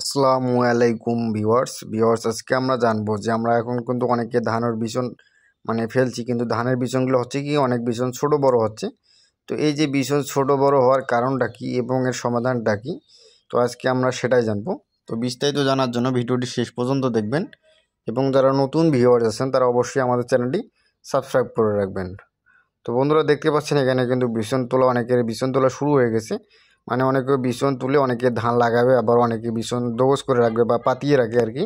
আসসালামু আলাইকুম ভিউয়ার্স আজকে আমরা জানবো যে আমরা এখন কিন্তু অনেকে ধানের বিচন ফেলছি, কিন্তু ধানের বিচনগুলো হচ্ছে কি অনেক বিচন ছোট বড় হচ্ছে। তো এই যে বিচন ছোট বড় হওয়ার কারণটা কি এবং এর সমাধানটা কি, তো আজকে আমরা সেটাই জানবো। তো বিস্তারিত জানার জন্য ভিডিওটি শেষ পর্যন্ত দেখবেন এবং যারা নতুন ভিউয়ার্স আছেন তারা অবশ্যই আমাদের চ্যানেলটি সাবস্ক্রাইব করে রাখবেন। তো বন্ধুরা দেখতে পাচ্ছেন এখানে কিন্তু বিচন তোলা, অনেকের বিচন তোলা শুরু হয়ে গেছে। অনেকে বিচন তুলে অনেকে ধান লাগাবে, আবার অনেকে বিচন দোগস করে রাখবে বা পাতিয়ে রাখে আর কি।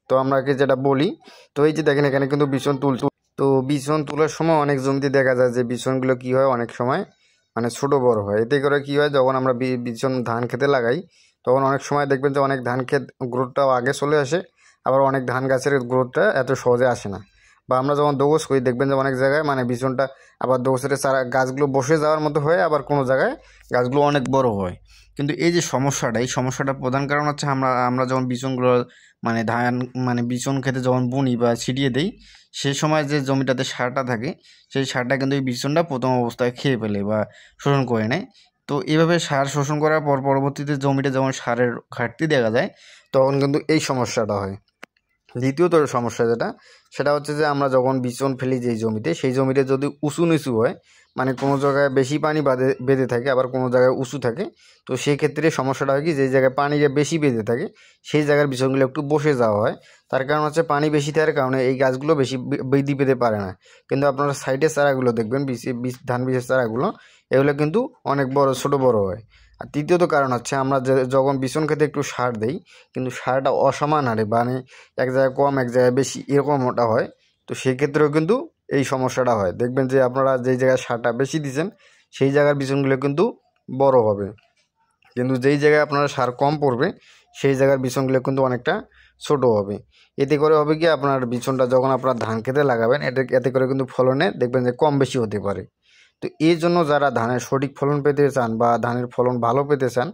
তো আমরা যেটা বলি, তো এই যে দেখেন এখানে কিন্তু বিচন তো বিচন তোলার সময় অনেক জমিতে দেখা যায় যে বিচনগুলো কি হয়, অনেক সময় ছোট বড় হয়। এতে করে কি হয়, যখন আমরা বিচন ধান খেতে লাগাই তখন অনেক সময় দেখবেন যে অনেক ধান ক্ষেত গ্রোথটাও আগে চলে আসে, আবার অনেক ধান গাছের গ্রোথটা এত সহজে আসে না। বা আমরা যখন দোগস করি দেখবেন যে অনেক জায়গায় বিচনটা আবার দোগসের চারা গাছগুলো বসে যাওয়ার মতো হয়, আবার কোনো জায়গায় গাছগুলো অনেক বড় হয়। কিন্তু এই যে সমস্যাটা, এই সমস্যাটার প্রধান কারণ হচ্ছে আমরা আমরা যখন বিচনগুলো ধান বিচন খেতে যখন বুনি বা ছিটিয়ে দিই, সেই সময় যে জমিটাতে সারটা থাকে সেই সারটা কিন্তু এই বিচনটা প্রথম অবস্থায় খেয়ে ফেলে বা শোষণ করে নেয়। তো এইভাবে সার শোষণ করার পর পরবর্তীতে জমিটা যখন সারের ঘাটতি দেখা যায় তখন কিন্তু এই সমস্যাটা হয়। দ্বিতীয়ত সমস্যা সেটা হচ্ছে যে আমরা যখন বিচন ফেলি যেই জমিতে, সেই জমিতে যদি উঁচু নিচু হয়, কোনো জায়গায় বেশি পানি বেঁধে থাকে, আবার কোনো জায়গায় উঁচু থাকে, তো সেই ক্ষেত্রে সমস্যাটা হয় কি, যেই জায়গায় পানিটা বেশি বেঁধে থাকে সেই জায়গার বিচনগুলো একটু বসে যাওয়া হয়। তার কারণ হচ্ছে পানি বেশি থাকার কারণে এই গাছগুলো বেশি বৃদ্ধি পেতে পারে না। কিন্তু আপনারা সাইডের চারাগুলো দেখবেন, ধান বীজের চারাগুলো, এগুলো কিন্তু অনেক বড় ছোট বড় হয়। আর তৃতীয়ত কারণ হচ্ছে আমরা যখন বিচন খেতে একটু সার দেই, কিন্তু সারটা অসমান হারে এক জায়গায় কম এক জায়গায় বেশি এরকমটা হয়। তো সেক্ষেত্রেও কিন্তু এই সমস্যাটা হয়। দেখবেন যে আপনারা যেই জায়গায় সারটা বেশি দিচ্ছেন সেই জায়গার বিচনগুলো কিন্তু বড় হবে, কিন্তু যেই জায়গায় আপনারা সার কম পড়বে সেই জায়গার বিচনগুলো কিন্তু অনেকটা ছোট হবে। এতে করে হবে কি, আপনার বিচনটা যখন আপনারা ধান খেতে লাগাবেন এতে করে কিন্তু ফলনে দেখবেন যে কম বেশি হতে পারে। তো এই জন্য যারা ধানের সঠিক ফলন পেতে চান বা ধানের ফলন ভালো পেতে চান,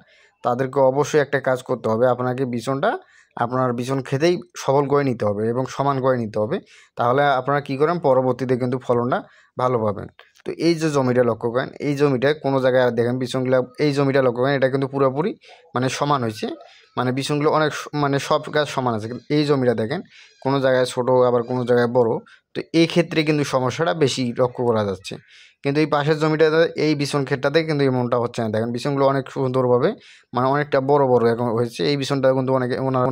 তাদেরকে অবশ্যই একটা কাজ করতে হবে, আপনাকে বিচনটা আপনার বিচন খেতেই সবল করে নিতে হবে এবং সমান করে নিতে হবে। তাহলে আপনারা কী করেন, পরবর্তীতে কিন্তু ফলনটা ভালো পাবেন। তো এই যে জমিটা লক্ষ্য করেন, এই জমিটায় কোনো জায়গায় দেখেন বিচনগুলো, এই জমিটা লক্ষ্য করেন, এটা কিন্তু পুরোপুরি সমান হয়েছে, বিচনগুলো অনেক সব গাছ সমান আছে। কিন্তু এই জমিটা দেখেন কোনো জায়গায় ছোট, আবার কোনো জায়গায় বড়। তো এই ক্ষেত্রে কিন্তু সমস্যাটা বেশি লক্ষ্য করা যাচ্ছে। কিন্তু এই পাশের জমিটাতে, এই বিচন ক্ষেতটাতে কিন্তু এমনটা হচ্ছে না। দেখেন বিচনগুলো অনেক সুন্দরভাবে অনেকটা বড় বড় এখন হয়েছে। এই বিচনটা কিন্তু অনেকে ওনার